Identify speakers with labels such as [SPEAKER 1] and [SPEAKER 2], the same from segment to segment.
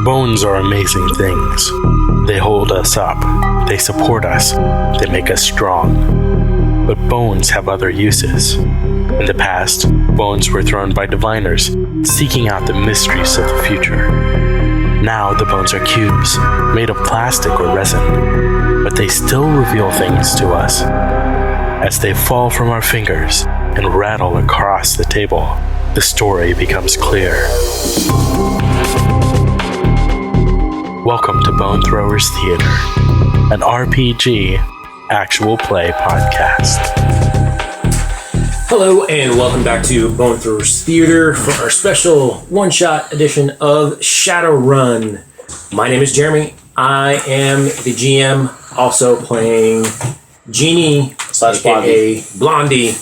[SPEAKER 1] Bones are amazing things. They hold us up, they support us, they make us strong. But bones have other uses. In the past, bones were thrown by diviners, seeking out the mysteries of the future. Now the bones are cubes, made of plastic or resin, but they still reveal things to us. As they fall from our fingers and rattle across the table, the story becomes clear. Welcome to Bone Throwers Theater, an RPG actual play podcast.
[SPEAKER 2] Hello and welcome back to Bone Throwers Theater for our special one-shot edition of Shadowrun. My name is Jeremy. I am the GM, also playing Jeannie, aka Blondie,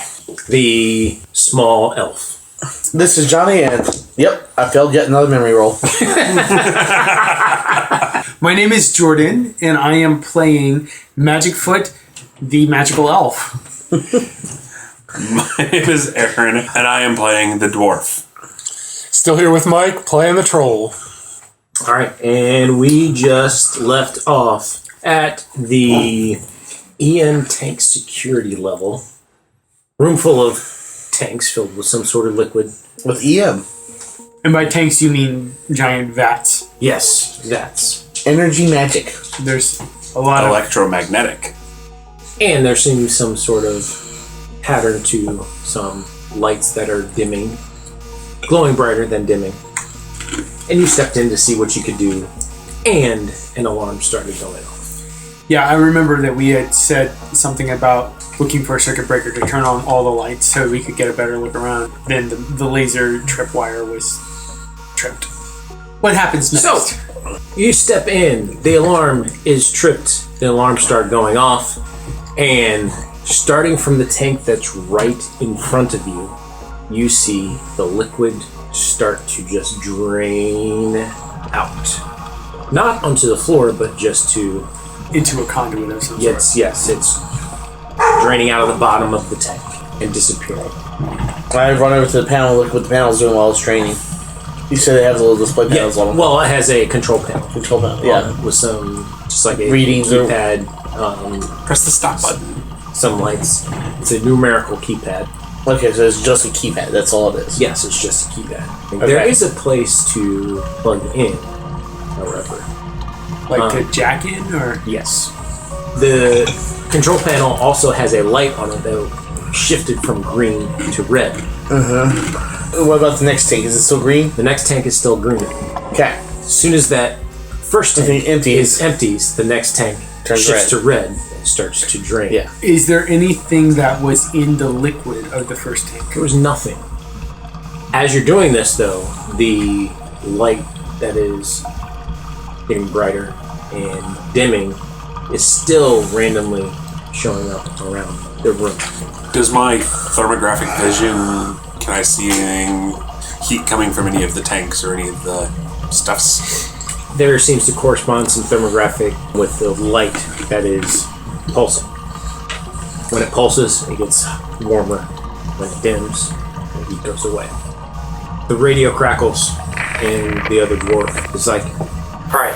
[SPEAKER 2] the small elf.
[SPEAKER 3] This is Johnny, and yep, I failed yet another memory roll.
[SPEAKER 4] My name is Jordan, and I am playing Magicfoot, the magical elf.
[SPEAKER 5] My name is Aaron, and I am playing the Dwarf.
[SPEAKER 6] Still here with Mike, playing the troll.
[SPEAKER 2] Alright, and we just left off at the EM tank security level. Room full of tanks filled with some sort of liquid.
[SPEAKER 3] With EM.
[SPEAKER 4] And by tanks, you mean giant vats.
[SPEAKER 2] Yes, vats.
[SPEAKER 3] Energy magic.
[SPEAKER 4] There's a lot
[SPEAKER 5] Electromagnetic.
[SPEAKER 2] And there seems some sort of pattern to some lights that are dimming, glowing brighter than dimming. And you stepped in to see what you could do, and an alarm started going off.
[SPEAKER 4] Yeah, I remember that we had said something about looking for a circuit breaker to turn on all the lights so we could get a better look around. Then the laser tripwire was tripped. What happens next?
[SPEAKER 2] So, you step in, the alarm is tripped, the alarms start going off, and starting from the tank that's right in front of you, you see the liquid start to just drain out. Not onto the floor, but just
[SPEAKER 4] into a conduit of some sort.
[SPEAKER 2] Yes, it's draining out of the bottom of the tank and disappearing.
[SPEAKER 3] I run over to the panel, look what the panel's doing while it's training. You said they have little display panels on them.
[SPEAKER 2] Well, it has a control panel.
[SPEAKER 3] Control panel, yeah.
[SPEAKER 2] With some, just like a
[SPEAKER 3] readings
[SPEAKER 2] keypad.
[SPEAKER 5] Press the stop button.
[SPEAKER 2] Some lights. It's a numerical keypad.
[SPEAKER 3] Okay, so it's just a keypad. That's all it is.
[SPEAKER 2] Yes, it's just a keypad.
[SPEAKER 3] Okay.
[SPEAKER 2] There is a place to plug in, however.
[SPEAKER 4] Like to jack in, or?
[SPEAKER 2] Yes. The control panel also has a light on it that shifted from green to red.
[SPEAKER 3] What about the next tank? Is it still green?
[SPEAKER 2] The next tank is still green.
[SPEAKER 3] Okay.
[SPEAKER 2] As soon as that first tank empties, the next tank
[SPEAKER 3] turns
[SPEAKER 2] shifts to red and starts to drain.
[SPEAKER 3] Yeah.
[SPEAKER 4] Is there anything that was in the liquid of the first tank?
[SPEAKER 2] There was nothing. As you're doing this, though, the light that is getting brighter and dimming is still randomly showing up around the room.
[SPEAKER 5] Does my thermographic vision, can I see anything, heat coming from any of the tanks or any of the stuffs?
[SPEAKER 2] There seems to correspond some thermographic with the light that is pulsing. When it pulses, it gets warmer. When it dims, the heat goes away. The radio crackles, and the other dwarf is like, "Alright,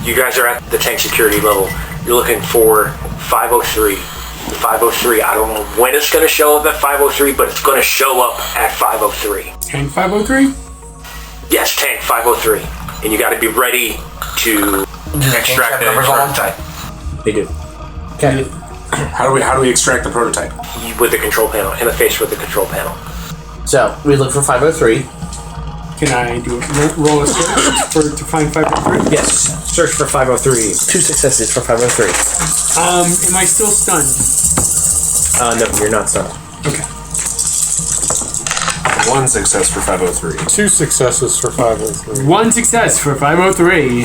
[SPEAKER 2] you guys are at the tank security level. You're looking for 503. 503, I don't know when it's going to show up at 503, but it's going to show up at 503.
[SPEAKER 4] Tank 503?
[SPEAKER 2] Yes, tank 503. And you got to be ready to extract the prototype. They do.
[SPEAKER 3] Okay.
[SPEAKER 5] How do we extract the prototype?
[SPEAKER 2] With the control panel, interface with the control panel.
[SPEAKER 3] So, we look for 503.
[SPEAKER 4] Can I do roll a search to find 503?
[SPEAKER 2] Yes, search for 503.
[SPEAKER 3] 2 successes for 503.
[SPEAKER 4] Am I still stunned?
[SPEAKER 2] No, you're not stunned.
[SPEAKER 4] Okay.
[SPEAKER 5] 1 success for 503.
[SPEAKER 6] 2 successes for 503.
[SPEAKER 4] 1 success for 503.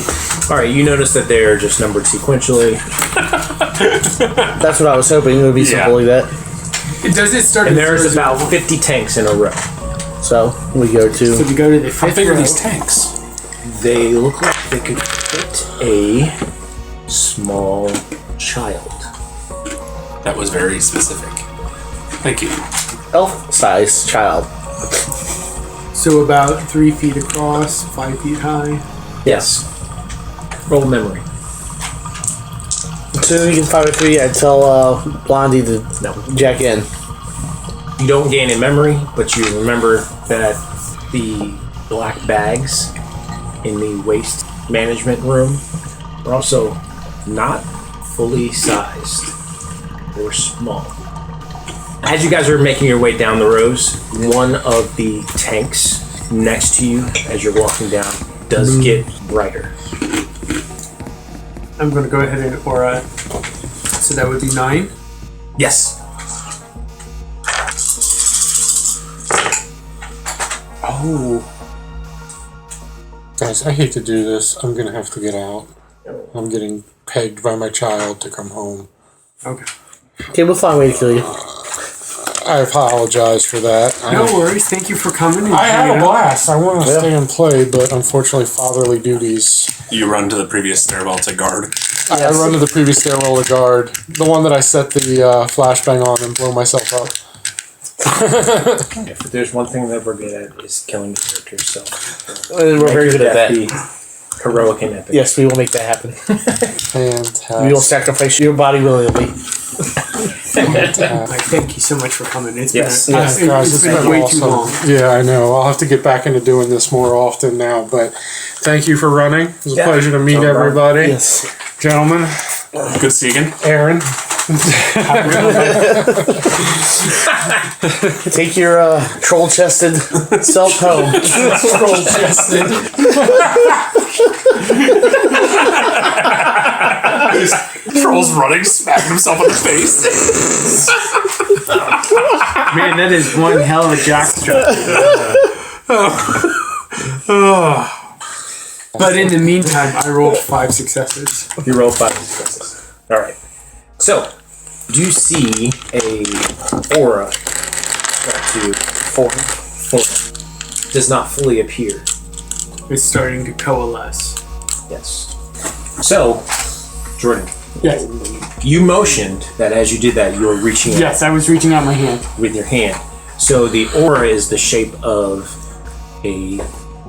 [SPEAKER 2] Alright, you notice that they're just numbered sequentially.
[SPEAKER 3] That's what I was hoping. It would be something like that.
[SPEAKER 4] Does it start?
[SPEAKER 2] And there's about 50 tanks in a row.
[SPEAKER 3] So, we go to...
[SPEAKER 4] So we go to the
[SPEAKER 5] How
[SPEAKER 4] fifth
[SPEAKER 5] big are
[SPEAKER 4] row.
[SPEAKER 5] these tanks?
[SPEAKER 2] They look like they could fit a small child.
[SPEAKER 5] That was very specific. Thank you.
[SPEAKER 3] elf-sized child.
[SPEAKER 4] So about 3 feet across, 5 feet high.
[SPEAKER 2] Yes. Roll memory.
[SPEAKER 3] As soon as we get 503, I tell Blondie to
[SPEAKER 2] No.
[SPEAKER 3] jack in.
[SPEAKER 2] You don't gain a memory, but you remember that the black bags in the waste management room are also not fully sized. They were small. As you guys are making your way down the rows, one of the tanks next to you as you're walking down does get brighter.
[SPEAKER 4] I'm going to go ahead and aura. So that would be 9.
[SPEAKER 2] Yes.
[SPEAKER 4] Oh.
[SPEAKER 6] Guys, I hate to do this. I'm gonna have to get out. I'm getting pegged by my child to come home.
[SPEAKER 4] Okay.
[SPEAKER 3] Okay, we'll find a way to kill you.
[SPEAKER 6] I apologize for that.
[SPEAKER 4] No worries. Thank you for coming. And
[SPEAKER 6] I had
[SPEAKER 4] hanging
[SPEAKER 6] a
[SPEAKER 4] out.
[SPEAKER 6] blast. I want to stay and play, but unfortunately, fatherly duties.
[SPEAKER 5] You run to the previous stairwell to guard.
[SPEAKER 6] I run to the previous stairwell to guard. The one that I set the flashbang on and blow myself up.
[SPEAKER 2] If there's one thing that we're good at is killing the characters, so
[SPEAKER 3] We're very good at that.
[SPEAKER 2] Be heroic and epic.
[SPEAKER 3] Yes, we will make that happen.
[SPEAKER 6] Fantastic.
[SPEAKER 3] We will sacrifice your body willingly.
[SPEAKER 4] I thank you so much for coming. It's
[SPEAKER 2] Yes.
[SPEAKER 4] been,
[SPEAKER 6] Yes, guys,
[SPEAKER 4] it's been way too long.
[SPEAKER 6] Yeah, I know. I'll have to get back into doing this more often now, but thank you for running. It was a pleasure to meet
[SPEAKER 2] No problem.
[SPEAKER 6] everybody.
[SPEAKER 3] Yes.
[SPEAKER 6] Gentlemen,
[SPEAKER 5] Good to see you again.
[SPEAKER 6] Aaron,
[SPEAKER 3] Take your troll-chested self home.
[SPEAKER 6] troll-chested.
[SPEAKER 5] Troll's running, smacking himself in the face.
[SPEAKER 4] Man, that is one hell of a jockstrap. But in the meantime, I rolled 5 successes.
[SPEAKER 2] You roll 5 successes. Alright. So, do you see a aura start to form? Does not fully appear.
[SPEAKER 4] It's starting to coalesce.
[SPEAKER 2] Yes. So, Jordan,
[SPEAKER 4] Yes.
[SPEAKER 2] you motioned that as you did that, you were reaching out
[SPEAKER 4] Yes, I was reaching out my hand.
[SPEAKER 2] with your hand. So the aura is the shape of a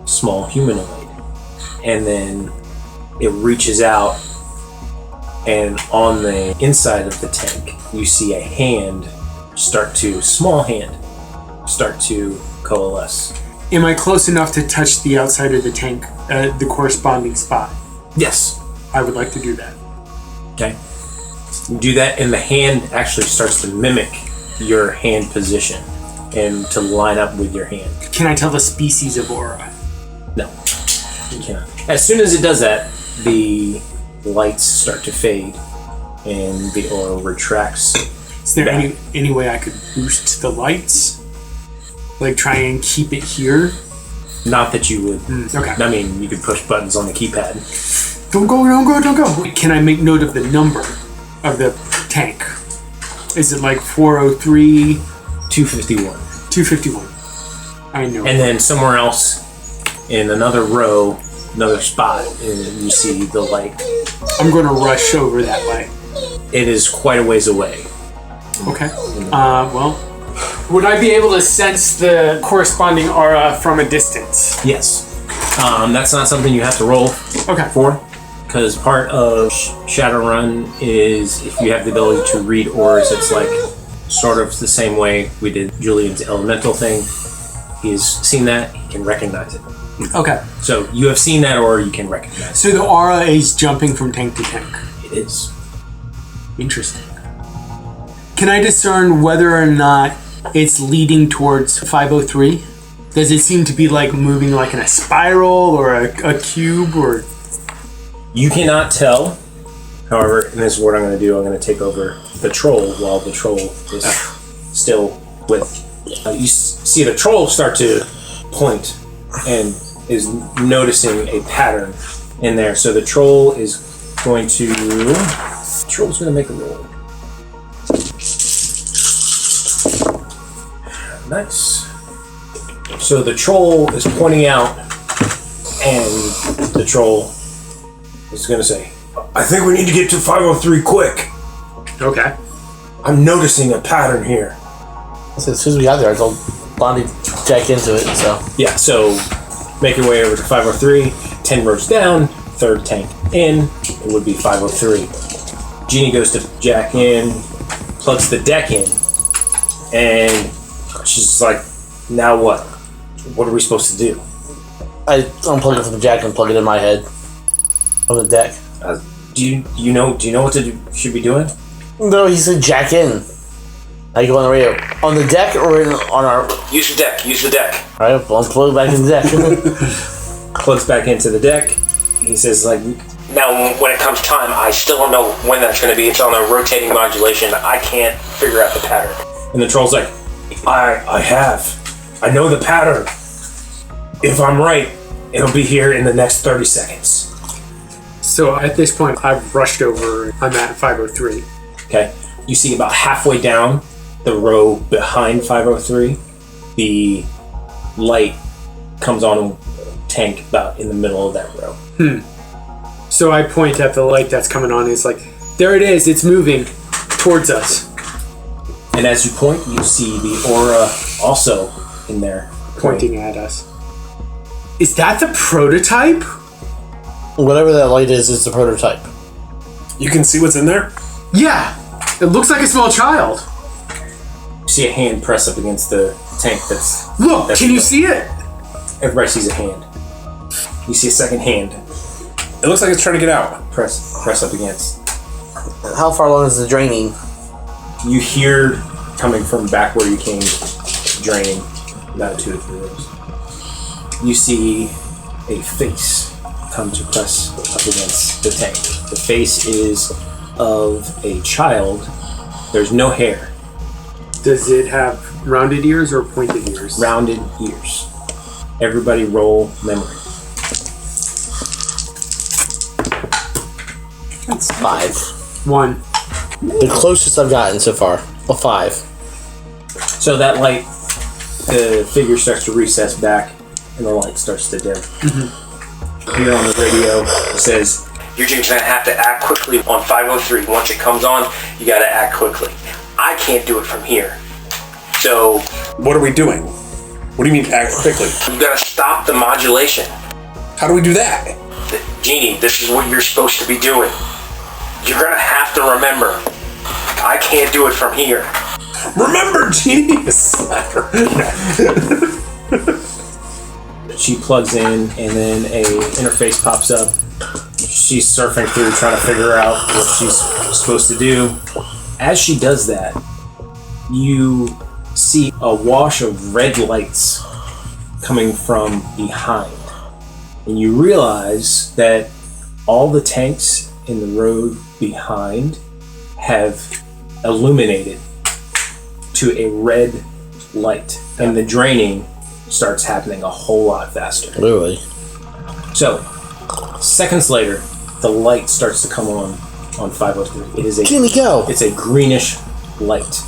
[SPEAKER 2] small humanoid. And then it reaches out, and on the inside of the tank, you see a hand small hand, start to coalesce.
[SPEAKER 4] Am I close enough to touch the outside of the tank, the corresponding spot?
[SPEAKER 2] Yes.
[SPEAKER 4] I would like to do that.
[SPEAKER 2] Okay. You do that, and the hand actually starts to mimic your hand position and to line up with your hand.
[SPEAKER 4] Can I tell the species of aura?
[SPEAKER 2] No, you cannot. As soon as it does that, the lights start to fade and the aura retracts.
[SPEAKER 4] Is there
[SPEAKER 2] back.
[SPEAKER 4] any way I could boost the lights? Like try and keep it here?
[SPEAKER 2] Not that you would.
[SPEAKER 4] Okay.
[SPEAKER 2] I mean, you could push buttons on the keypad.
[SPEAKER 4] Don't go. Can I make note of the number of the tank? Is it like 403,
[SPEAKER 2] 251.
[SPEAKER 4] 251? I know.
[SPEAKER 2] And then somewhere else, in another row, another spot, and you see the light.
[SPEAKER 4] I'm going to rush over that way.
[SPEAKER 2] It is quite a ways away.
[SPEAKER 4] Okay. Well, would I be able to sense the corresponding aura from a distance?
[SPEAKER 2] Yes. That's not something you have to roll
[SPEAKER 4] Okay.
[SPEAKER 2] for, because part of Shadowrun is if you have the ability to read auras, it's like sort of the same way we did Julian's elemental thing. He's seen that, he can recognize it.
[SPEAKER 4] Okay.
[SPEAKER 2] So you have seen that aura, you can recognize
[SPEAKER 4] So the aura is jumping from tank to tank.
[SPEAKER 2] it. It is.
[SPEAKER 4] Interesting. Can I discern whether or not it's leading towards 503? Does it seem to be like moving like in a spiral or a cube or?
[SPEAKER 2] You cannot tell. However, and this is what I'm going to do. I'm going to take over the troll while the troll is still with. You see the troll start to point and is noticing a pattern in there. So the troll is going to. The troll's going to make a roll. Nice. So the troll is pointing out, and the troll is going to say, I think we need to get to 503 quick.
[SPEAKER 4] Okay.
[SPEAKER 2] I'm noticing a pattern here.
[SPEAKER 3] So as soon as we got there, I told Blondie jack into it, so.
[SPEAKER 2] Yeah, so make your way over to 503, 10 rows down, third tank in, it would be 503. Jeannie goes to jack in, plugs the deck in, and she's just like, now what? What are we supposed to do?
[SPEAKER 3] I unplug it from the jack and plug it in my head. On the deck.
[SPEAKER 2] Do you know what should be doing?
[SPEAKER 3] No, he said jack in. I go on the radio. On the deck or on our...
[SPEAKER 2] Use the deck.
[SPEAKER 3] Alright, well, plug back in the deck.
[SPEAKER 2] Plugs back into the deck. He says, like, now when it comes time, I still don't know when that's going to be. It's on a rotating modulation. I can't figure out the pattern. And the troll's like, I know the pattern. If I'm right, it'll be here in the next 30 seconds.
[SPEAKER 4] So at this point, I've rushed over. I'm at 503.
[SPEAKER 2] Okay. You see about halfway down the row behind 503, the light comes on a tank about in the middle of that row.
[SPEAKER 4] So I point at the light that's coming on. It's like, there it is. It's moving towards us.
[SPEAKER 2] And as you point, you see the aura also in there.
[SPEAKER 4] Pointing at us. Is that the prototype?
[SPEAKER 3] Whatever that light is the prototype.
[SPEAKER 5] You can see what's in there?
[SPEAKER 4] Yeah. It looks like a small child.
[SPEAKER 2] You see a hand press up against the tank that's...
[SPEAKER 4] Look, can you see it?
[SPEAKER 2] Everybody sees a hand. You see a second hand
[SPEAKER 5] It looks like it's trying to get out.
[SPEAKER 2] press up against.
[SPEAKER 3] How far along is the draining?
[SPEAKER 2] You hear coming from back where you came, draining about 2 or 3 rows. You see a face come to press up against the tank. The face is of a child. There's no hair.
[SPEAKER 4] Does it have rounded ears or pointed ears?
[SPEAKER 2] Rounded ears. Everybody roll memory.
[SPEAKER 3] That's 5.
[SPEAKER 4] 1.
[SPEAKER 3] The closest I've gotten so far. A 5.
[SPEAKER 2] So that light, the figure starts to recess back, and the light starts to dim. Here on the radio, it says, "You're just gonna have to act quickly on 503. Once it comes on, you gotta act quickly. I can't do it from here. So
[SPEAKER 5] What are we doing? What do you mean act quickly?
[SPEAKER 2] you gotta stop the modulation.
[SPEAKER 5] How do we do that?
[SPEAKER 2] Genie, this is what you're supposed to be doing. You're gonna have to remember. I can't do it from here."
[SPEAKER 5] Remember, genius!
[SPEAKER 2] She plugs in, and then a interface pops up. She's surfing through, trying to figure out what she's supposed to do. As she does that, you see a wash of red lights coming from behind. And you realize that all the tanks in the road behind have illuminated to a red light. And the draining starts happening a whole lot faster.
[SPEAKER 3] Literally.
[SPEAKER 2] So, seconds later, the light starts to come on 503. It is
[SPEAKER 3] Jimmy, go!
[SPEAKER 2] It's a greenish light.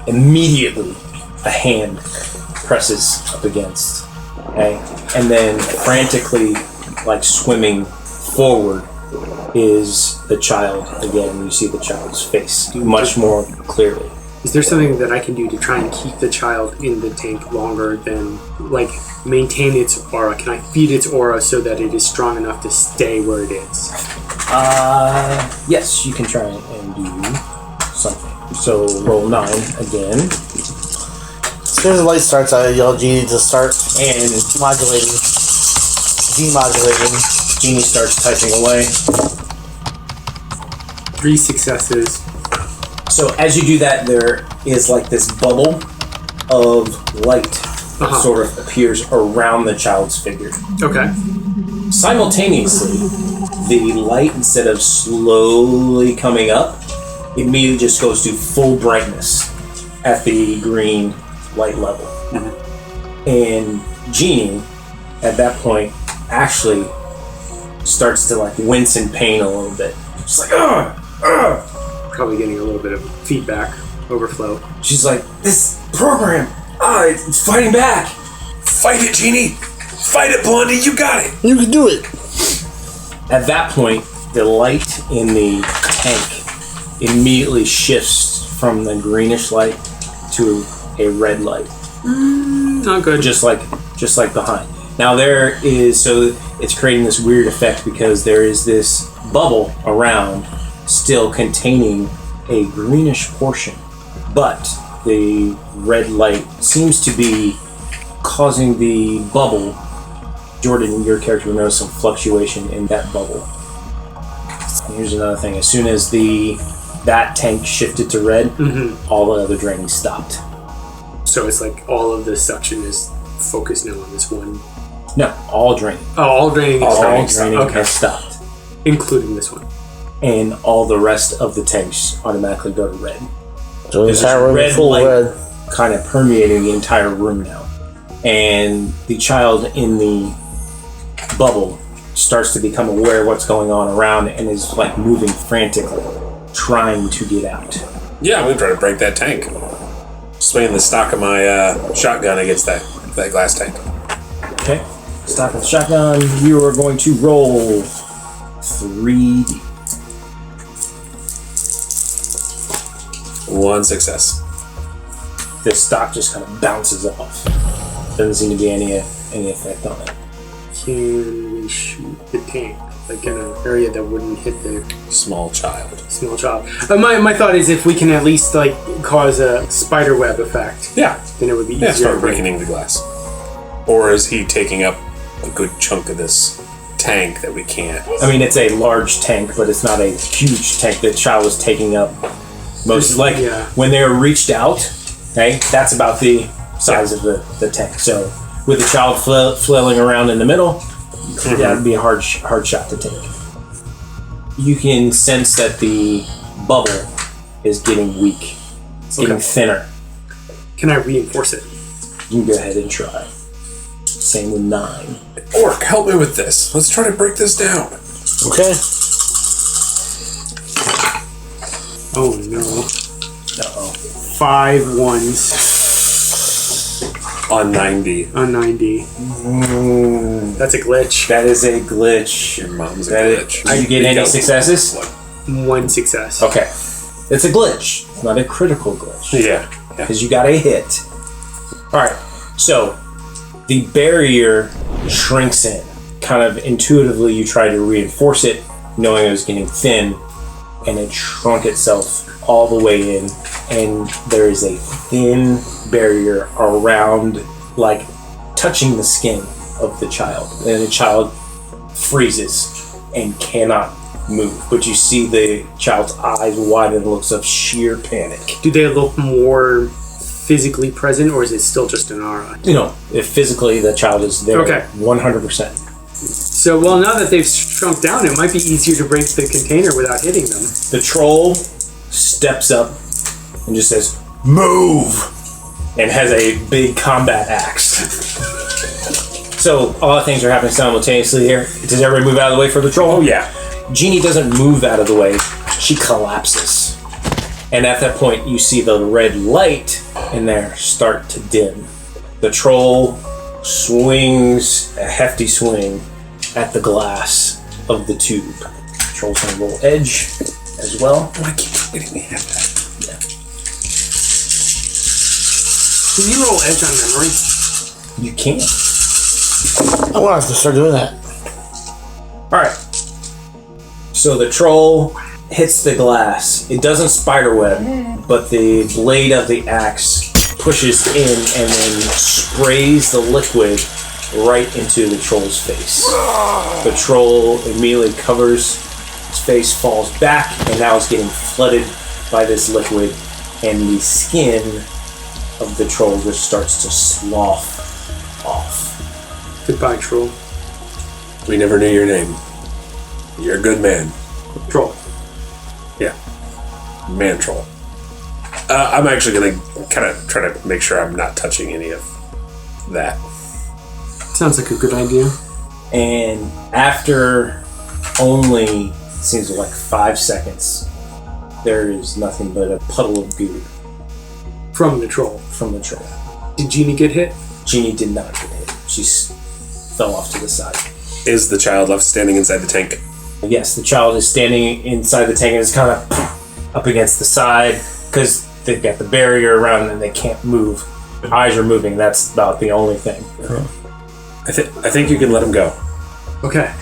[SPEAKER 2] Immediately, a hand presses up against. Okay? And then frantically, like swimming forward, is the child again. You see the child's face much more clearly.
[SPEAKER 4] Is there something that I can do to try and keep the child in the tank longer than, like, maintain its aura? Can I feed its aura so that it is strong enough to stay where it is?
[SPEAKER 2] Yes, you can try and do something. So roll 9 again,
[SPEAKER 3] As soon as the light starts, I yell Genie to start
[SPEAKER 2] and
[SPEAKER 3] modulating. Demodulating.
[SPEAKER 2] Genie starts typing away.
[SPEAKER 4] 3 successes.
[SPEAKER 2] So as you do that, there is like this bubble of light that sort of appears around the child's figure.
[SPEAKER 4] Okay.
[SPEAKER 2] Simultaneously, the light, instead of slowly coming up, immediately just goes to full brightness at the green light level. And Genie, at that point, actually starts to like wince in pain a little bit. She's like, ugh!
[SPEAKER 4] Probably getting a little bit of feedback overflow.
[SPEAKER 2] She's like, this program, it's fighting back.
[SPEAKER 5] Fight it, Genie! Fight it, Blondie! You got it!
[SPEAKER 3] You can do it!
[SPEAKER 2] At that point, the light in the tank immediately shifts from the greenish light to a red light.
[SPEAKER 4] Not good.
[SPEAKER 2] just like behind. Now it's creating this weird effect because there is this bubble around, still containing a greenish portion, but the red light seems to be causing the bubble. Jordan, your character will notice some fluctuation in that bubble. And here's another thing: as soon as that tank shifted to red, all the other draining stopped.
[SPEAKER 4] So it's like all of the suction is focused now on this one.
[SPEAKER 2] No, all draining.
[SPEAKER 4] Oh, all draining.
[SPEAKER 2] All draining
[SPEAKER 4] Okay.
[SPEAKER 2] has stopped,
[SPEAKER 4] Including this one.
[SPEAKER 2] and all the rest of the tanks automatically go to red.
[SPEAKER 3] So the
[SPEAKER 2] There's
[SPEAKER 3] entire
[SPEAKER 2] this
[SPEAKER 3] room
[SPEAKER 2] red
[SPEAKER 3] is full
[SPEAKER 2] light
[SPEAKER 3] red.
[SPEAKER 2] kind of permeating the entire room now, and the child in the bubble starts to become aware of what's going on around and is like moving frantically, trying to get out.
[SPEAKER 5] Yeah, I'm gonna try to break that tank. Swinging the stock of my shotgun against that glass tank.
[SPEAKER 2] Okay, stop with the shotgun. You are going to roll 3D.
[SPEAKER 5] 1 success.
[SPEAKER 2] The stock just kind of bounces off. Doesn't seem to be any effect on it.
[SPEAKER 4] Can we shoot the tank? Like in an area that wouldn't hit the
[SPEAKER 5] Small child.
[SPEAKER 4] small child. My thought is if we can at least like cause a spider web effect,
[SPEAKER 5] Yeah.
[SPEAKER 4] then it would be
[SPEAKER 5] Yeah,
[SPEAKER 4] easier
[SPEAKER 5] start
[SPEAKER 4] to break.
[SPEAKER 5] breaking the glass. Or is he taking up a good chunk of this tank that we can't?
[SPEAKER 2] I mean, it's a large tank, but it's not a huge tank. The child was taking up most. Like
[SPEAKER 4] Yeah.
[SPEAKER 2] when they were reached out, okay, that's about the size of the tank. So with the child flailing around in the middle, that would be a hard shot to take. You can sense that the bubble is getting weak. It's getting thinner.
[SPEAKER 4] Can I reinforce it?
[SPEAKER 2] You can go ahead and try. Same with 9.
[SPEAKER 5] Orc, help me with this. Let's try to break this down.
[SPEAKER 3] Okay.
[SPEAKER 4] Oh no.
[SPEAKER 2] Uh-oh.
[SPEAKER 4] 5 ones
[SPEAKER 5] On 90.
[SPEAKER 4] on 90. That's a glitch.
[SPEAKER 2] That is a glitch.
[SPEAKER 5] Your mom's a
[SPEAKER 2] That
[SPEAKER 5] glitch.
[SPEAKER 2] Did you get any successes?
[SPEAKER 4] 1 success.
[SPEAKER 2] Okay. It's a glitch. It's not a critical glitch.
[SPEAKER 5] Yeah.
[SPEAKER 2] Because you got a hit. Alright. So, the barrier shrinks in. Kind of intuitively, you try to reinforce it, knowing it was getting thin, and it shrunk itself all the way in, and there is a thin barrier around, like, touching the skin of the child. And the child freezes and cannot move. But you see the child's eyes widen in looks of sheer panic.
[SPEAKER 4] Do they look more physically present, or is it still just an aura?
[SPEAKER 2] You know, if physically the child is there,
[SPEAKER 4] Okay.
[SPEAKER 2] 100%.
[SPEAKER 4] So, well, now that they've shrunk down, it might be easier to break the container without hitting them.
[SPEAKER 2] The troll steps up and just says, "Move!" and has a big combat axe. So, all the things are happening simultaneously here. Does everybody move out of the way for the troll?
[SPEAKER 5] Oh, yeah.
[SPEAKER 2] Jeannie doesn't move out of the way. She collapses. And at that point, you see the red light in there start to dim. The troll swings a hefty swing at the glass of the tube. Troll's gonna roll edge as well.
[SPEAKER 5] Why can't we have that?
[SPEAKER 4] Can you roll edge on memory?
[SPEAKER 2] You can.
[SPEAKER 3] I'm gonna have to start doing that.
[SPEAKER 2] Alright. So the troll hits the glass. It doesn't spiderweb, but the blade of the axe pushes in and then sprays the liquid right into the troll's face. The troll immediately covers its face, falls back, and now is getting flooded by this liquid, and the skin of the troll just starts to slough off.
[SPEAKER 4] Goodbye, troll.
[SPEAKER 5] We never knew your name. You're a good man.
[SPEAKER 4] Troll.
[SPEAKER 5] Yeah. Man troll. I'm actually going to kind of try to make sure I'm not touching any of that.
[SPEAKER 4] Sounds like a good idea.
[SPEAKER 2] And after only, seems like 5 seconds, there is nothing but a puddle of goo
[SPEAKER 4] From the troll.
[SPEAKER 2] from the troll.
[SPEAKER 4] Did Jeannie get hit?
[SPEAKER 2] Jeannie did not get hit. She fell off to the side.
[SPEAKER 5] Is the child left standing inside the tank?
[SPEAKER 2] Yes, the child is standing inside the tank and is kind of up against the side because they've got the barrier around them and they can't move. Eyes are moving. That's about the only thing.
[SPEAKER 5] I think you can let him go.
[SPEAKER 4] Okay.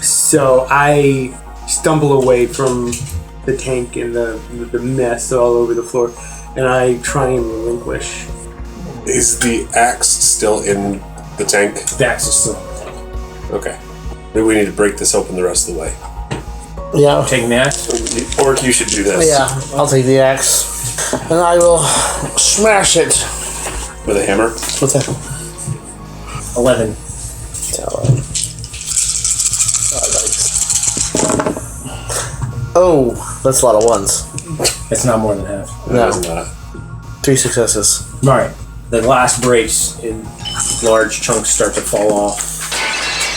[SPEAKER 4] So I stumble away from the tank and the mess all over the floor, and I try and relinquish.
[SPEAKER 5] Is the axe still in the tank?
[SPEAKER 2] The axe is still.
[SPEAKER 5] Okay. Maybe we need to break this open the rest of the way.
[SPEAKER 3] Yeah.
[SPEAKER 2] Taking the axe?
[SPEAKER 5] Or you should do this.
[SPEAKER 3] Yeah, I'll take the axe. And I will smash it.
[SPEAKER 5] With a hammer?
[SPEAKER 3] What's that?
[SPEAKER 2] 11.
[SPEAKER 3] Oh, that's a lot of ones.
[SPEAKER 2] It's not more than half.
[SPEAKER 3] No.
[SPEAKER 5] It's not.
[SPEAKER 3] 3 successes.
[SPEAKER 2] Alright. The glass breaks and large chunks start to fall off.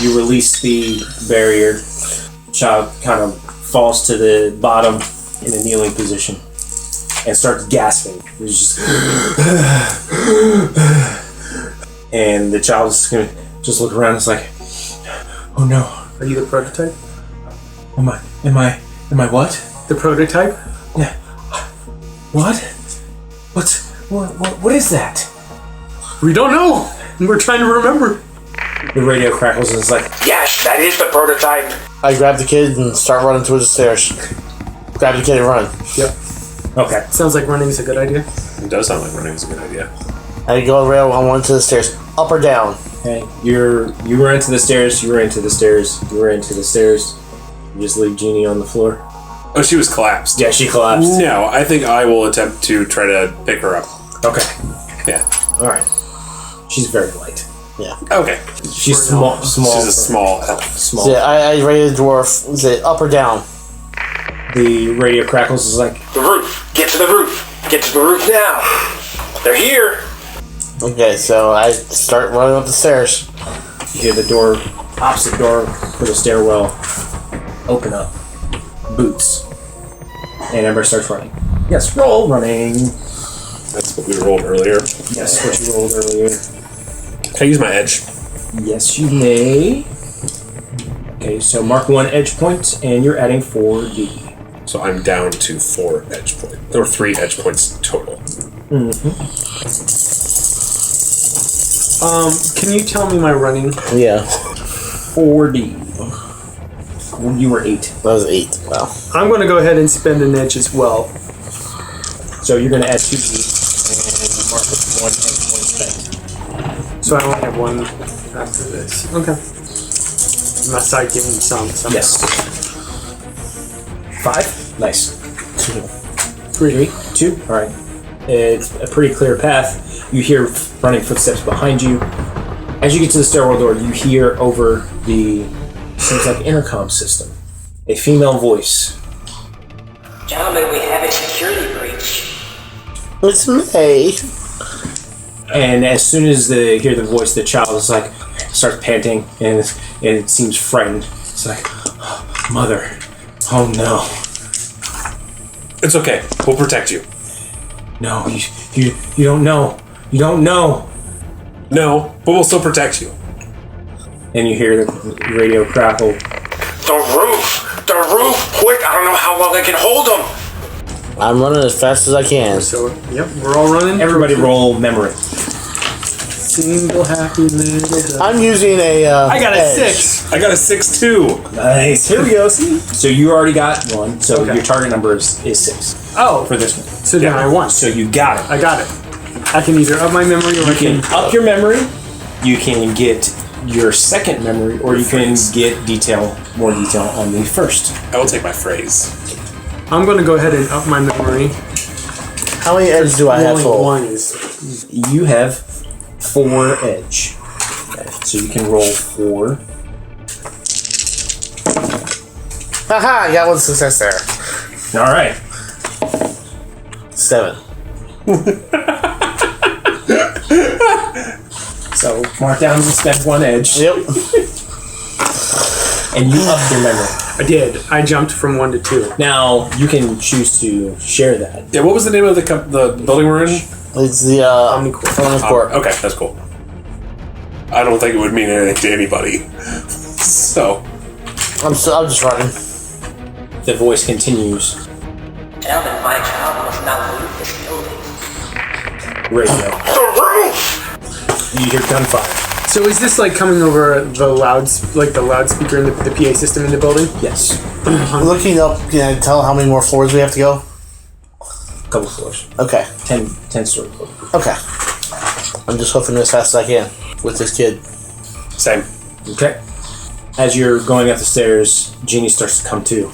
[SPEAKER 2] You release the barrier. Child kind of falls to the bottom in a kneeling position and starts gasping. He's just and the child is gonna just look around. It's like, oh no.
[SPEAKER 4] Are you the prototype?
[SPEAKER 2] Am I what?
[SPEAKER 4] The prototype?
[SPEAKER 2] Yeah. What? What is that?
[SPEAKER 4] We don't know. We're trying to remember.
[SPEAKER 2] The radio crackles and it's like, yes, that is the prototype.
[SPEAKER 3] I grab the kid and start running towards the stairs. Grab the kid and run.
[SPEAKER 4] Yep.
[SPEAKER 2] Okay.
[SPEAKER 4] Sounds like running is a good idea.
[SPEAKER 5] It does sound like running is a good idea.
[SPEAKER 3] I go rail on one to the stairs. Up or down?
[SPEAKER 2] Okay. You were into the stairs. You were into the stairs. You were into the stairs. You just leave Jeannie on the floor.
[SPEAKER 5] Oh, she was collapsed.
[SPEAKER 2] Yeah, she collapsed.
[SPEAKER 5] No, I think I will attempt to try to pick her up.
[SPEAKER 2] Okay.
[SPEAKER 5] Yeah.
[SPEAKER 2] All right. She's very light.
[SPEAKER 3] Yeah.
[SPEAKER 5] Okay.
[SPEAKER 2] She's small.
[SPEAKER 5] She's a small elf.
[SPEAKER 2] Small.
[SPEAKER 3] So I rated the dwarf. Is it up or down?
[SPEAKER 2] The radio crackles is like,
[SPEAKER 7] The roof! Get to the roof! Get to the roof now! They're here!
[SPEAKER 3] Okay, so I start running up the stairs.
[SPEAKER 2] you hear the door, opposite door for the stairwell, open up. Boots. And everybody starts running. Yes, roll running.
[SPEAKER 5] That's what we rolled earlier.
[SPEAKER 2] Yes, what you rolled earlier.
[SPEAKER 5] Can I use my edge?
[SPEAKER 2] Yes, you may. Okay, so mark 1 edge point, and you're adding 4d.
[SPEAKER 5] So I'm down to 4 edge points. Or 3 edge points total.
[SPEAKER 4] Can you tell me my running?
[SPEAKER 3] Yeah,
[SPEAKER 2] 4d. You were 8.
[SPEAKER 3] that was 8. Wow.
[SPEAKER 4] I'm going to go ahead and spend an edge as well.
[SPEAKER 2] So you're going to add 2d and mark with 1 edge point spent.
[SPEAKER 4] So I only have one after this. Okay. Unless I gain some.
[SPEAKER 2] Yes. 5. Nice. 3. 2. Alright. It's a pretty clear path. You hear running footsteps behind you. As you get to the stairwell door, you hear over the, seems like intercom system, a female voice.
[SPEAKER 7] Gentlemen, we have a security breach.
[SPEAKER 3] It's May.
[SPEAKER 2] And as soon as they hear the voice, the child is like, starts panting, and it seems frightened. It's like, oh, mother, oh no.
[SPEAKER 5] It's okay. We'll protect you.
[SPEAKER 2] No, you don't know. You don't know.
[SPEAKER 5] No, but we'll still protect you.
[SPEAKER 2] And you hear the radio crackle.
[SPEAKER 7] The roof! The roof! Quick! I don't know how long I can hold them!
[SPEAKER 3] I'm running as fast as I can.
[SPEAKER 4] So, yep, we're all running.
[SPEAKER 2] Everybody roll memory.
[SPEAKER 4] Single happy little.
[SPEAKER 3] I'm using a.
[SPEAKER 4] I got a
[SPEAKER 3] edge.
[SPEAKER 4] 6.
[SPEAKER 5] I got a 6-2.
[SPEAKER 2] Nice. Here we go. See? So you already got one. So
[SPEAKER 4] Okay.
[SPEAKER 2] your target number is 6
[SPEAKER 4] Oh,
[SPEAKER 2] for this one.
[SPEAKER 4] so then I won.
[SPEAKER 2] So you got it.
[SPEAKER 4] I got it. I can either up my memory or I
[SPEAKER 2] You can
[SPEAKER 4] can
[SPEAKER 2] up your memory. You can get your second memory, or you can get more detail on the first.
[SPEAKER 5] I will take my phrase.
[SPEAKER 4] I'm going to go ahead and up my memory.
[SPEAKER 3] How many edges do I have
[SPEAKER 4] Only
[SPEAKER 3] full?
[SPEAKER 4] one is.
[SPEAKER 2] You have 4 edge. Okay. So you can roll 4.
[SPEAKER 3] Haha, I got one success there.
[SPEAKER 2] All right.
[SPEAKER 3] 7.
[SPEAKER 2] So mark down and spend 1 edge,
[SPEAKER 3] Yep.
[SPEAKER 2] and you up your memory.
[SPEAKER 4] I did. I jumped from 1 to 2.
[SPEAKER 2] Now you can choose to share that.
[SPEAKER 5] Yeah, what was the name of the building we're in?
[SPEAKER 3] It's the Omnicorp.
[SPEAKER 5] Okay, that's cool. I don't think it would mean anything to anybody. So,
[SPEAKER 3] I'm just running.
[SPEAKER 2] The voice continues.
[SPEAKER 7] Gentlemen, my child must not leave this building.
[SPEAKER 2] Radio.
[SPEAKER 7] The
[SPEAKER 2] You hear gunfire.
[SPEAKER 4] So is this like coming over the loudspeaker in the PA system in the building?
[SPEAKER 2] Yes.
[SPEAKER 3] Looking up, can I tell how many more floors we have to go?
[SPEAKER 2] Couple floors.
[SPEAKER 3] Okay.
[SPEAKER 2] 10-story floor.
[SPEAKER 3] Okay. I'm just huffing as fast as I can with this kid.
[SPEAKER 5] Same.
[SPEAKER 2] Okay. As you're going up the stairs, Jeannie starts to come to.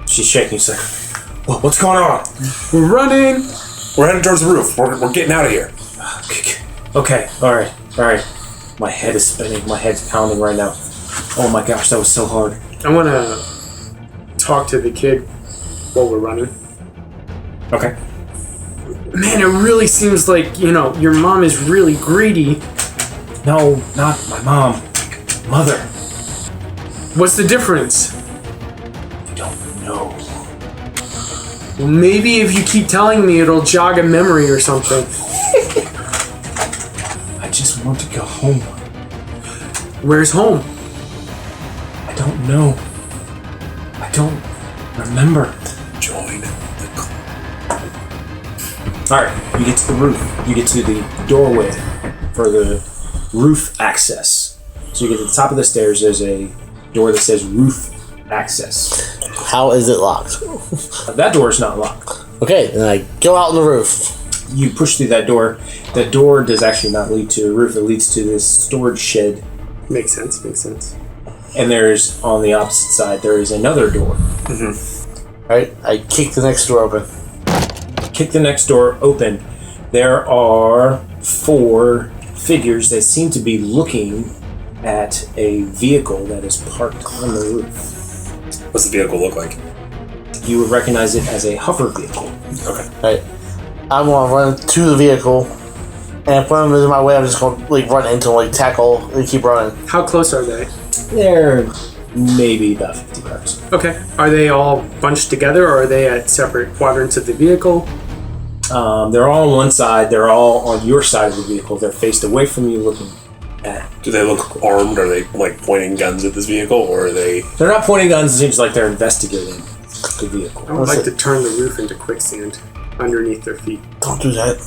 [SPEAKER 2] She's shaking. She's like, what's going on?
[SPEAKER 4] We're running.
[SPEAKER 5] We're heading towards the roof. We're getting out of here.
[SPEAKER 2] Okay. All right. My head is spinning. My head's pounding right now. Oh my gosh, that was so hard.
[SPEAKER 4] I want to talk to the kid while we're running.
[SPEAKER 2] Okay.
[SPEAKER 4] Man, it really seems like, your mom is really greedy.
[SPEAKER 2] No, not my mom. Mother.
[SPEAKER 4] What's the difference?
[SPEAKER 2] I don't know.
[SPEAKER 4] Well, maybe if you keep telling me, it'll jog a memory or something.
[SPEAKER 2] I just want to go home.
[SPEAKER 4] Where's home?
[SPEAKER 2] I don't know. I don't remember.
[SPEAKER 5] Join the club.
[SPEAKER 2] Alright, you get to the roof. You get to the doorway for the roof access. So you get to the top of the stairs, there's a door that says roof access.
[SPEAKER 3] How is it locked?
[SPEAKER 2] That door is not locked.
[SPEAKER 3] Okay, then I go out on the roof.
[SPEAKER 2] You push through that door. That door does actually not lead to a roof, it leads to this storage shed.
[SPEAKER 4] Makes sense.
[SPEAKER 2] And there's, on the opposite side, there is another door.
[SPEAKER 3] Right, I kick the next door open.
[SPEAKER 2] Kick the next door open. There are 4 figures that seem to be looking at a vehicle that is parked on the roof.
[SPEAKER 5] What's the vehicle look like?
[SPEAKER 2] You would recognize it as a hover vehicle.
[SPEAKER 5] Okay.
[SPEAKER 3] Right, I'm gonna run to the vehicle, and if one of them is in my way, I'm just gonna run into them, tackle, and keep running.
[SPEAKER 4] How close are they?
[SPEAKER 2] They're maybe about 50 yards.
[SPEAKER 4] Okay. Are they all bunched together, or are they at separate quadrants of the vehicle?
[SPEAKER 2] They're all on one side. They're all on your side of the vehicle. They're faced away from you, looking at.
[SPEAKER 5] Do they look armed? Are they pointing guns at this vehicle, or are they?
[SPEAKER 2] They're not pointing guns. It seems like they're investigating the vehicle.
[SPEAKER 4] I would like to turn the roof into quicksand underneath their feet.
[SPEAKER 3] Don't do that.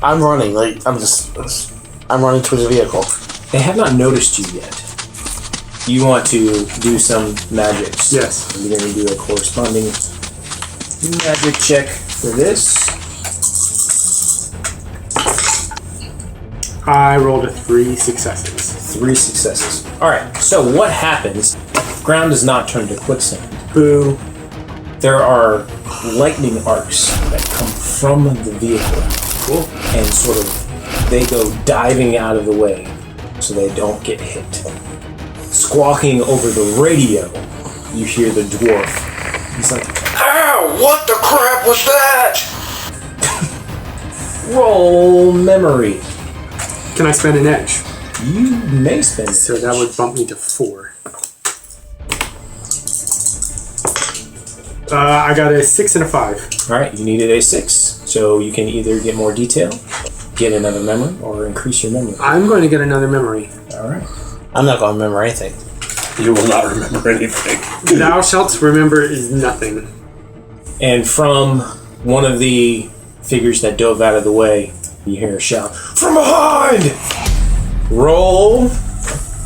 [SPEAKER 3] I'm running. I'm running towards the vehicle.
[SPEAKER 2] They have not noticed you yet. You want to do some magics.
[SPEAKER 4] Yes.
[SPEAKER 2] And you're going to do a corresponding magic check for this.
[SPEAKER 4] I rolled 3 successes.
[SPEAKER 2] 3 successes. Alright, so what happens? Ground does not turn to quicksand.
[SPEAKER 4] Boo.
[SPEAKER 2] There are lightning arcs that come from the vehicle.
[SPEAKER 4] Cool.
[SPEAKER 2] And sort of, they go diving out of the way so they don't get hit. Squawking over the radio, you hear the dwarf. He's like,
[SPEAKER 7] Ow! What the crap was that?
[SPEAKER 2] roll memory.
[SPEAKER 4] Can I spend an edge?
[SPEAKER 2] You may spend it.
[SPEAKER 4] So that would bump me to 4. I got a 6 and a 5.
[SPEAKER 2] Alright, you needed a 6. So you can either get more detail, get another memory, or increase your memory.
[SPEAKER 4] I'm going to get another memory.
[SPEAKER 2] Alright.
[SPEAKER 3] I'm not going to remember anything.
[SPEAKER 5] You will not remember anything.
[SPEAKER 4] Thou shalt remember is nothing.
[SPEAKER 2] And from one of the figures that dove out of the way, you hear a shout, "From behind!" Roll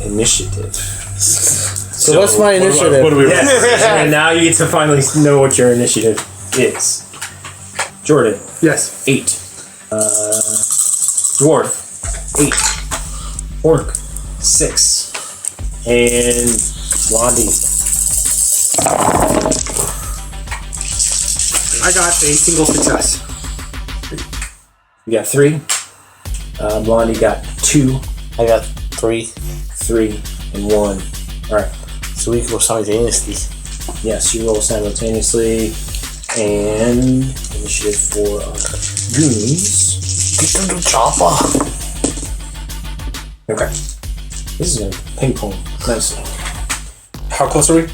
[SPEAKER 2] initiative.
[SPEAKER 3] So what's my initiative?
[SPEAKER 5] What do we?
[SPEAKER 2] Yes. And now you get to finally know what your initiative is. Jordan,
[SPEAKER 4] Yes.
[SPEAKER 2] 8. Dwarf, 8. Orc, 6. And Blondie.
[SPEAKER 4] I got a single success.
[SPEAKER 2] You got 3. Blondie got 2,
[SPEAKER 3] I got 3.
[SPEAKER 2] 3, and 1. Alright.
[SPEAKER 3] So we can go simultaneously.
[SPEAKER 2] Yes, you roll simultaneously. And initiative for our goons.
[SPEAKER 3] Get them to chopper.
[SPEAKER 2] Okay. This is going to ping pong nicely.
[SPEAKER 5] How close are we?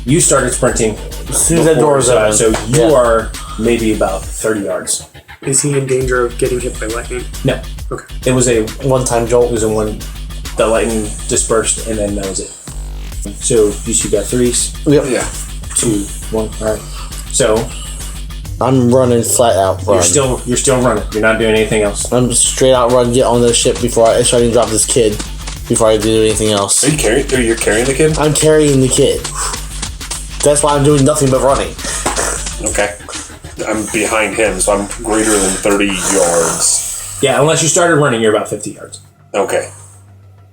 [SPEAKER 2] You started sprinting.
[SPEAKER 3] As soon as that door is open.
[SPEAKER 2] So you are maybe about 30 yards.
[SPEAKER 4] Is he in danger of getting hit by lightning?
[SPEAKER 2] No.
[SPEAKER 4] Okay.
[SPEAKER 2] It was a
[SPEAKER 3] One-time jolt.
[SPEAKER 2] one. The lightning dispersed, and then that was it. So you two got 3s.
[SPEAKER 3] Yep.
[SPEAKER 5] Yeah.
[SPEAKER 2] 2, 1. All right. So
[SPEAKER 3] I'm running flat out. Run.
[SPEAKER 2] You're still running. You're not doing anything else.
[SPEAKER 3] I'm straight out run, get on the ship so I can drop this kid before I do anything else.
[SPEAKER 5] You're carrying the kid?
[SPEAKER 3] I'm carrying the kid. That's why I'm doing nothing but running.
[SPEAKER 5] Okay. I'm behind him, so I'm greater than 30 yards.
[SPEAKER 2] Yeah, unless you started running, you're about 50 yards.
[SPEAKER 5] Okay.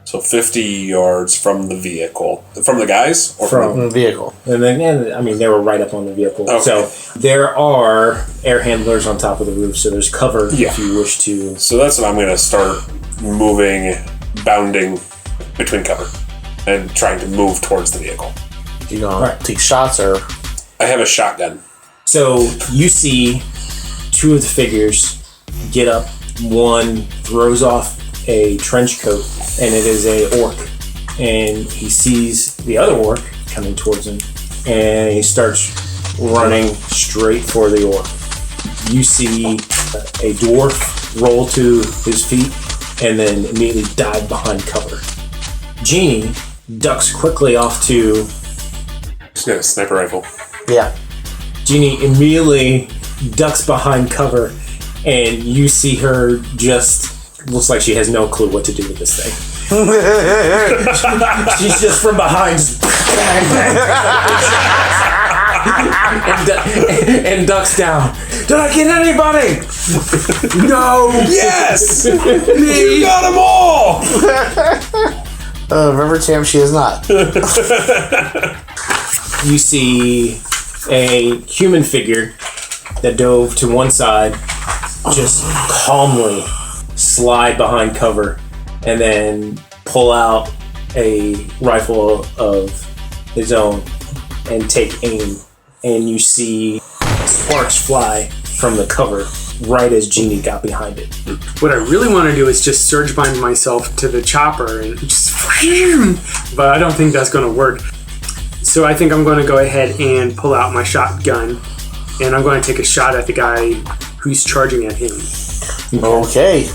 [SPEAKER 5] So 50 yards from the vehicle. From the guys? Or
[SPEAKER 3] From the vehicle.
[SPEAKER 2] And then, I mean, they were right up on the vehicle.
[SPEAKER 5] Okay.
[SPEAKER 2] So there are air handlers on top of the roof, so there's cover if you wish to.
[SPEAKER 5] So that's when I'm going to start moving, bounding between cover and trying to move towards the vehicle.
[SPEAKER 3] You gonna take shots or?
[SPEAKER 5] I have a shotgun.
[SPEAKER 2] So you see two of the figures get up. One throws off a trench coat, and it is a orc. And he sees the other orc coming towards him, and he starts running straight for the orc. You see a dwarf roll to his feet, and then immediately dive behind cover. Genie ducks quickly off to...
[SPEAKER 5] She's got a sniper rifle.
[SPEAKER 3] Yeah.
[SPEAKER 2] Genie immediately ducks behind cover, and you see her just... Looks like she has no clue what to do with this thing. She's just from behind, just bang, bang, and ducks down. Did I get anybody? No.
[SPEAKER 5] Yes! You got them all!
[SPEAKER 3] Remember, Tam, she is not.
[SPEAKER 2] You see a human figure that dove to one side, just calmly slide behind cover, and then pull out a rifle of his own and take aim. And you see sparks fly from the cover right as Genie got behind it.
[SPEAKER 4] What I really want to do is just surge bind myself to the chopper and just... But I don't think that's going to work. So I think I'm going to go ahead and pull out my shotgun, and I'm going to take a shot at the guy who's charging at him.
[SPEAKER 3] Okay.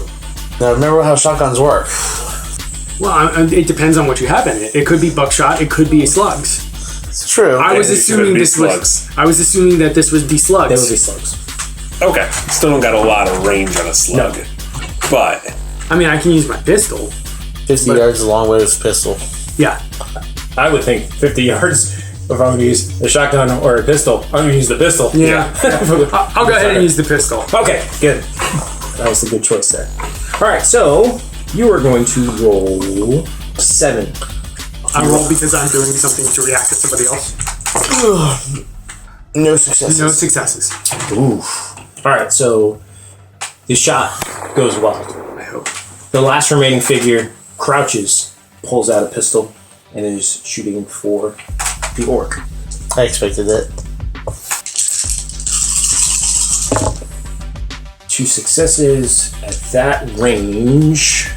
[SPEAKER 3] Now remember how shotguns work.
[SPEAKER 4] Well, it depends on what you have in it. It could be buckshot. It could be slugs.
[SPEAKER 3] It's true.
[SPEAKER 4] I was assuming that this was the slugs.
[SPEAKER 2] They would be slugs.
[SPEAKER 5] Okay. Still don't got a lot of range on a slug.
[SPEAKER 2] No.
[SPEAKER 5] But...
[SPEAKER 4] I mean, I can use my pistol.
[SPEAKER 3] 50 yards is a long way with a pistol.
[SPEAKER 4] Yeah.
[SPEAKER 2] I would think 50 yards if I'm going to use a shotgun or a pistol. I'm going to use the pistol.
[SPEAKER 4] Yeah. I'll go ahead and use the pistol.
[SPEAKER 2] Okay, good. That was a good choice there. All right, so you are going to roll 7.
[SPEAKER 4] I roll because I'm doing something to react to somebody else.
[SPEAKER 3] No successes.
[SPEAKER 4] No successes.
[SPEAKER 2] Oof. All right, so the shot goes wild.
[SPEAKER 4] I hope.
[SPEAKER 2] The last remaining figure crouches, pulls out a pistol, and is shooting for the orc.
[SPEAKER 3] I expected it.
[SPEAKER 2] 2 successes at that range.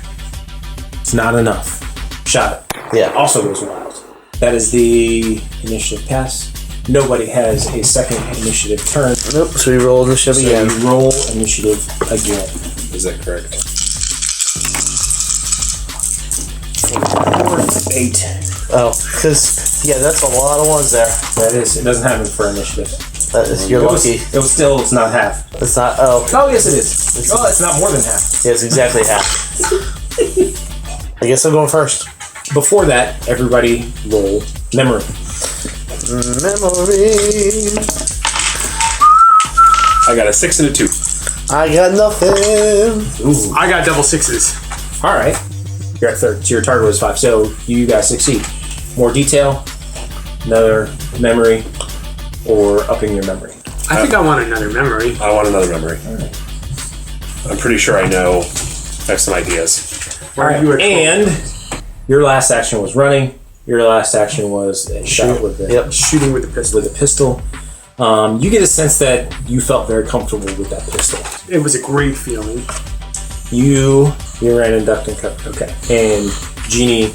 [SPEAKER 2] It's not enough. Shot
[SPEAKER 3] Yeah.
[SPEAKER 2] also goes wild. That is the initiative pass. Nobody has a second initiative turn.
[SPEAKER 3] Nope. So we roll initiative
[SPEAKER 2] So
[SPEAKER 3] again.
[SPEAKER 2] you roll initiative again.
[SPEAKER 5] Is that correct?
[SPEAKER 2] 4, 8.
[SPEAKER 3] Oh, because that's a lot of ones there.
[SPEAKER 2] That is. It doesn't happen for initiative.
[SPEAKER 3] That is, you're lucky.
[SPEAKER 2] It's not half.
[SPEAKER 3] It's not. Oh,
[SPEAKER 2] Oh yes, it is. It's not more than half.
[SPEAKER 3] yeah, it's exactly half. I guess I'm going first.
[SPEAKER 2] Before that, everybody roll memory.
[SPEAKER 3] Memory.
[SPEAKER 5] I got a 6 and a 2.
[SPEAKER 3] I got nothing.
[SPEAKER 2] Ooh.
[SPEAKER 4] I got double 6s.
[SPEAKER 2] All right. You're at 3rd. So your target was 5. So you guys succeed. More detail, another memory, or upping your memory.
[SPEAKER 4] I think I want another memory.
[SPEAKER 5] I want another memory.
[SPEAKER 2] All right.
[SPEAKER 5] I'm pretty sure I know. I have some ideas.
[SPEAKER 2] All right.
[SPEAKER 4] You were
[SPEAKER 2] And your last action was running. Your last action was a shot with the
[SPEAKER 4] shooting with the pistol.
[SPEAKER 2] with a pistol. You get a sense that you felt very comfortable with that pistol.
[SPEAKER 4] It was a great feeling.
[SPEAKER 2] You ran and ducked and cut. Okay. And Jeannie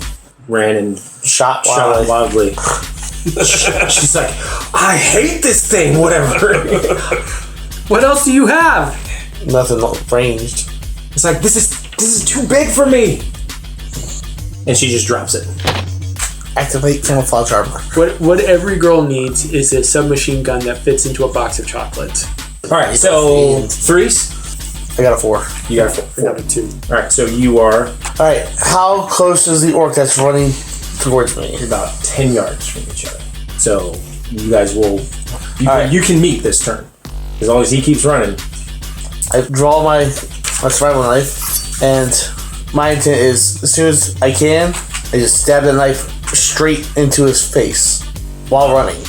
[SPEAKER 2] ran and
[SPEAKER 3] Shot
[SPEAKER 2] wildly. She's like, I hate this thing, whatever.
[SPEAKER 4] What else do you have?
[SPEAKER 3] Nothing ranged.
[SPEAKER 2] It's like, this is too big for me. And she just drops it.
[SPEAKER 3] Activate camouflage armor.
[SPEAKER 4] What every girl needs is a submachine gun that fits into a box of chocolates.
[SPEAKER 2] Alright, so threes.
[SPEAKER 3] I got a 4.
[SPEAKER 2] You got a 4.
[SPEAKER 4] I got a 2.
[SPEAKER 2] Alright, so you are
[SPEAKER 3] Alright, how close is the orc that's running towards me?
[SPEAKER 2] about 10 yards from each other. So you guys will.
[SPEAKER 3] Alright.
[SPEAKER 2] You can meet this turn. As long as he keeps running.
[SPEAKER 3] I draw my survival knife, and my intent is, as soon as I can, I just stab the knife straight into his face while running.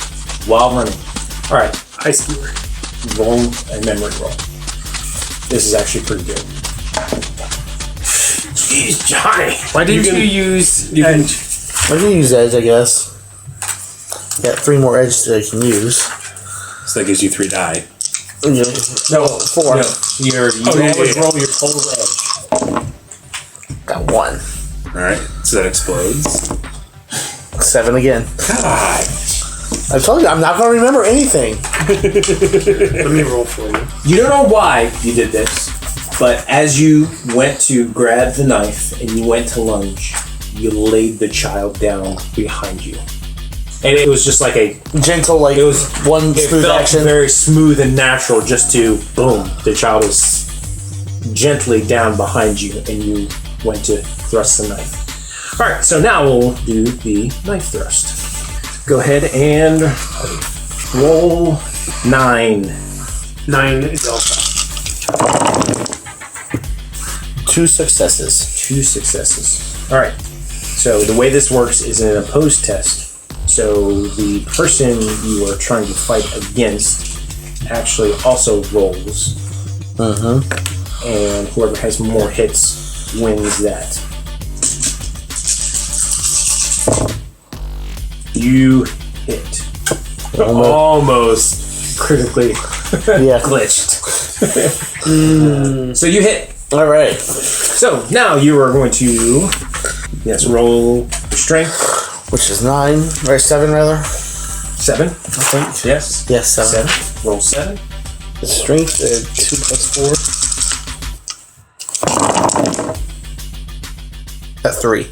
[SPEAKER 2] Alright, Ice Keeper. Roll a memory roll. This is actually pretty good. Jeez, Johnny.
[SPEAKER 4] Why didn't you use edge?
[SPEAKER 3] I can use edge, I guess. Got 3 more edge that I can use.
[SPEAKER 5] So that gives you 3 die.
[SPEAKER 3] No, 4.
[SPEAKER 2] No, you always roll your total edge.
[SPEAKER 3] Got 1.
[SPEAKER 5] Alright, so that explodes.
[SPEAKER 3] 7 again.
[SPEAKER 5] God.
[SPEAKER 3] I told you, I'm not going to remember anything.
[SPEAKER 4] Let me roll for you.
[SPEAKER 2] You don't know why you did this, but as you went to grab the knife and you went to lunge, you laid the child down behind you. And it was just like a
[SPEAKER 3] Gentle, like,
[SPEAKER 2] it was
[SPEAKER 3] one
[SPEAKER 2] it
[SPEAKER 3] smooth
[SPEAKER 2] felt
[SPEAKER 3] action.
[SPEAKER 2] very smooth and natural just to boom, the child is gently down behind you and you went to thrust the knife. Alright, so now we'll do the knife thrust. Go ahead and roll 9.
[SPEAKER 4] 9 delta.
[SPEAKER 3] 2 successes.
[SPEAKER 2] 2 successes. Alright. So the way this works is an opposed test. So the person you are trying to fight against actually also rolls. And whoever has more hits wins that. You hit. Almost critically
[SPEAKER 3] Yeah.
[SPEAKER 2] glitched. So you hit.
[SPEAKER 3] Alright.
[SPEAKER 2] So now you are going to roll your strength.
[SPEAKER 3] Which is 9, or 7 rather.
[SPEAKER 2] 7.
[SPEAKER 3] I think.
[SPEAKER 2] Yes.
[SPEAKER 3] Yes, 7.
[SPEAKER 2] 7. Roll 7.
[SPEAKER 3] The strength, 2 plus 4. At 3.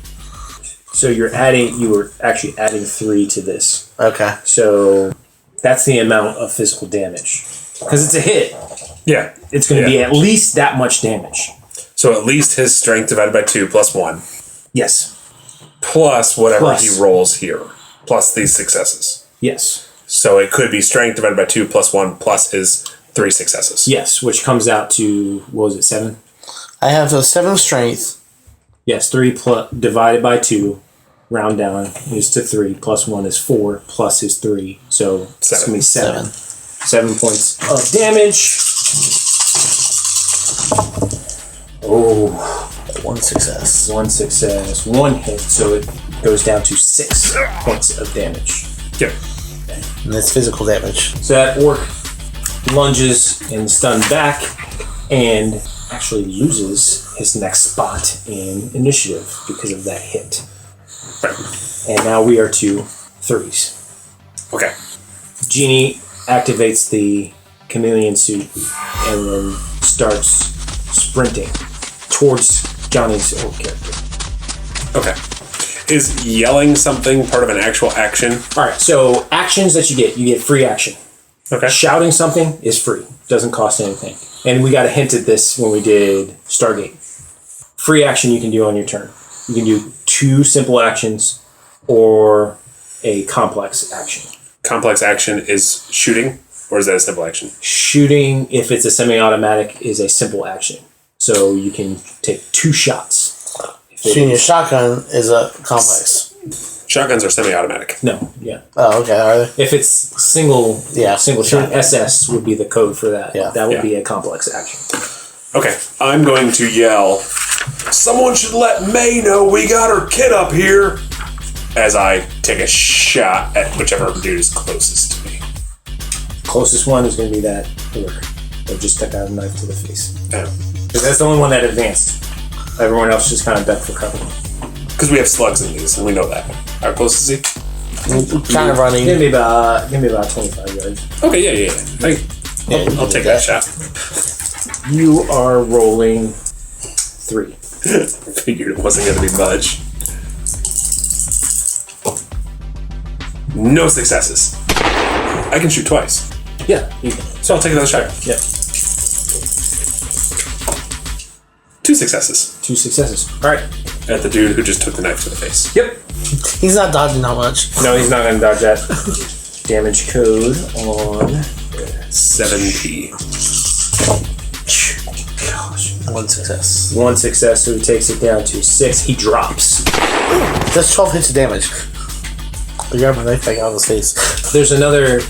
[SPEAKER 2] So you were actually adding 3 to this.
[SPEAKER 3] Okay.
[SPEAKER 2] So that's the amount of physical damage. Because it's a hit,
[SPEAKER 5] Yeah.
[SPEAKER 2] it's going to be at least that much damage.
[SPEAKER 5] So at least his strength divided by 2 plus 1.
[SPEAKER 2] Yes.
[SPEAKER 5] Plus whatever
[SPEAKER 2] Plus.
[SPEAKER 5] he rolls here. Plus these successes.
[SPEAKER 2] Yes.
[SPEAKER 5] So it could be strength divided by 2 plus 1 plus his 3 successes.
[SPEAKER 2] Yes, which comes out to, what was it, 7?
[SPEAKER 3] I have a 7 strength.
[SPEAKER 2] Yes, 3 divided by 2, round down, is to 3, plus 1 is 4, plus his 3, so it's going to be 7. 7 points of damage. Oh,
[SPEAKER 3] 1 success.
[SPEAKER 2] 1 success, 1 hit, so it goes down to 6 points of damage.
[SPEAKER 5] Yep.
[SPEAKER 3] And that's physical damage.
[SPEAKER 2] So that orc lunges and stunned back and actually loses his next spot in initiative because of that hit.
[SPEAKER 5] Right.
[SPEAKER 2] And now we are to 3s.
[SPEAKER 5] Okay.
[SPEAKER 2] Genie activates the chameleon suit and then starts sprinting towards Johnny's old character.
[SPEAKER 5] Okay. Is yelling something part of an actual action?
[SPEAKER 2] Alright, so actions that you get free action.
[SPEAKER 5] Okay.
[SPEAKER 2] Shouting something is free. Doesn't cost anything. And we got a hint at this when we did Stargate. Free action you can do on your turn. You can do 2 simple actions or a complex action.
[SPEAKER 5] Complex action is shooting, or is that a simple action?
[SPEAKER 2] Shooting, if it's a semi-automatic, is a simple action. So you can take 2 shots.
[SPEAKER 3] Shooting a shotgun is a complex.
[SPEAKER 5] Shotguns are semi-automatic.
[SPEAKER 2] No, yeah.
[SPEAKER 3] Oh, okay. Are they?
[SPEAKER 2] If it's single shot, SS would be the code for that.
[SPEAKER 3] Yeah.
[SPEAKER 2] That would be a complex action.
[SPEAKER 5] Okay. I'm going to yell, "Someone should let May know we got her kid up here," as I take a shot at whichever dude is closest to me.
[SPEAKER 2] Closest one is going to be that orc that just took out a knife to the face.
[SPEAKER 5] Oh.
[SPEAKER 2] Because that's the only one that advanced. Everyone else just kind of ducked for cover.
[SPEAKER 5] Because we have slugs in these, and we know that. How close is he?
[SPEAKER 3] Kind of running.
[SPEAKER 2] Give me about 25 yards.
[SPEAKER 5] Okay, yeah. I'll take that shot.
[SPEAKER 2] You are rolling 3.
[SPEAKER 5] Figured it wasn't going to be much. No successes. I can shoot twice.
[SPEAKER 2] Yeah.
[SPEAKER 5] So I'll take another shot.
[SPEAKER 2] Yeah.
[SPEAKER 5] 2 successes
[SPEAKER 2] 2 successes. All right.
[SPEAKER 5] at the dude who just took the knife to the face.
[SPEAKER 2] Yep.
[SPEAKER 3] He's not dodging that much.
[SPEAKER 2] No, he's not going to dodge that. Damage code on
[SPEAKER 5] 7p.
[SPEAKER 2] Gosh.
[SPEAKER 3] 1 success.
[SPEAKER 2] 1 success, so he takes it down to 6. He drops.
[SPEAKER 3] That's 12 hits of damage. I got my knife back out of his face.
[SPEAKER 2] There's another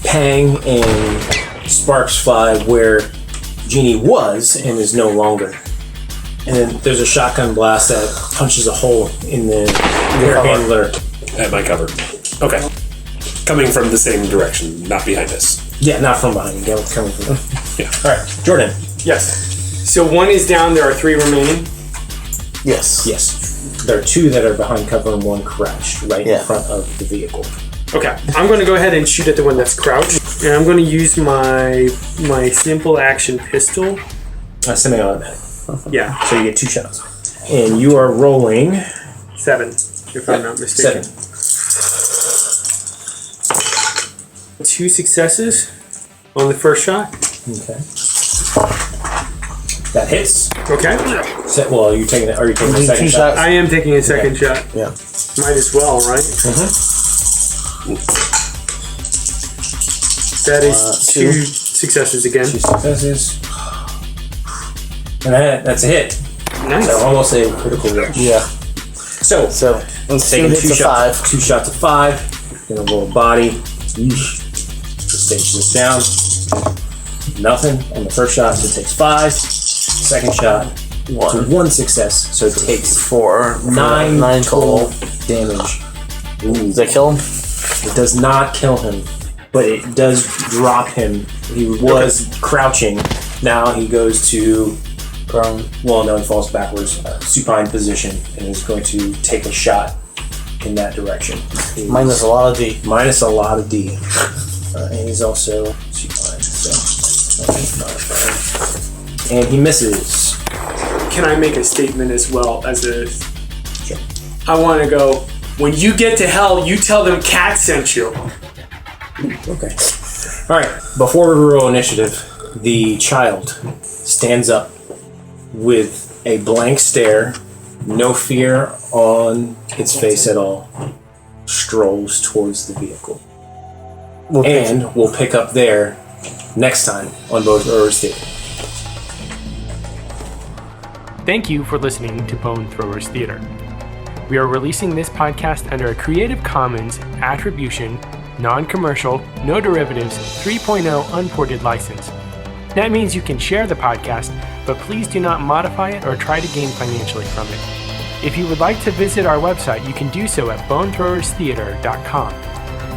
[SPEAKER 2] pang and sparks fly where Genie was and is no longer. And then there's a shotgun blast that punches a hole in the air handler.
[SPEAKER 5] At my cover. Okay. Coming from the same direction, not behind us.
[SPEAKER 2] Yeah, not from behind. Yeah, it's coming from.
[SPEAKER 5] Yeah.
[SPEAKER 2] All right, Jordan.
[SPEAKER 4] Yes. So 1 is down. There are 3 remaining.
[SPEAKER 3] Yes.
[SPEAKER 2] Yes. There are 2 that are behind cover and 1 crouched right in front of the vehicle.
[SPEAKER 4] Okay. I'm going to go ahead and shoot at the one that's crouched, and I'm going to use my simple action pistol.
[SPEAKER 2] Semi-automatic.
[SPEAKER 4] Yeah.
[SPEAKER 2] So you get 2 shots. And you are rolling
[SPEAKER 4] 7, if I'm not mistaken.
[SPEAKER 2] 7.
[SPEAKER 4] 2 successes on the first shot.
[SPEAKER 2] Okay. That hits.
[SPEAKER 4] Okay.
[SPEAKER 2] Well, are you taking the second
[SPEAKER 3] 2
[SPEAKER 2] shot?
[SPEAKER 3] shots.
[SPEAKER 4] I am taking a second shot.
[SPEAKER 3] Yeah.
[SPEAKER 4] Might as well, right? That is 2 successes again.
[SPEAKER 2] 2 successes. And that's a hit.
[SPEAKER 4] Nice.
[SPEAKER 2] So almost a critical hit.
[SPEAKER 3] Yeah.
[SPEAKER 2] So
[SPEAKER 3] let's
[SPEAKER 2] taking
[SPEAKER 3] hit
[SPEAKER 2] 2
[SPEAKER 3] to
[SPEAKER 2] shots.
[SPEAKER 3] 5.
[SPEAKER 2] 2 shots of 5. Gonna roll body. Yeesh. Just stage this down. Nothing on the first shot, so it takes 5. Second shot, 1 success, so it takes
[SPEAKER 3] 4.
[SPEAKER 2] 9 total damage. Ooh.
[SPEAKER 3] Does that kill him?
[SPEAKER 2] It does not kill him, but it does drop him. He was crouching. Now he goes to
[SPEAKER 3] Prone.
[SPEAKER 2] well, no, he falls backwards, supine position, and is going to take a shot in that direction.
[SPEAKER 3] Minus a lot of D.
[SPEAKER 2] Minus a lot of D. And he's also supine, so and he misses.
[SPEAKER 4] Can I make a statement as well as a...
[SPEAKER 2] Sure.
[SPEAKER 4] I want to go, when you get to hell, you tell them Cat sent you.
[SPEAKER 2] Okay. Alright, before we roll initiative, the child stands up with a blank stare, no fear on its face at all, strolls towards the vehicle. And we'll pick up there next time on Bone Throwers Theater.
[SPEAKER 8] Thank you for listening to Bone Throwers Theater. We are releasing this podcast under a Creative Commons Attribution, Non-Commercial, No Derivatives 3.0 Unported license. That means you can share the podcast, but please do not modify it or try to gain financially from it. If you would like to visit our website, you can do so at bonethrowerstheater.com.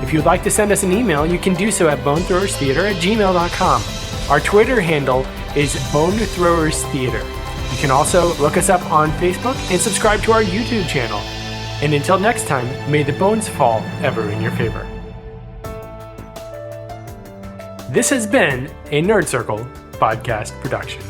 [SPEAKER 8] If you would like to send us an email, you can do so at bonethrowerstheater@gmail.com. Our Twitter handle is bonethrowerstheater. You can also look us up on Facebook and subscribe to our YouTube channel. And until next time, may the bones fall ever in your favor. This has been a Nerd Circle podcast production.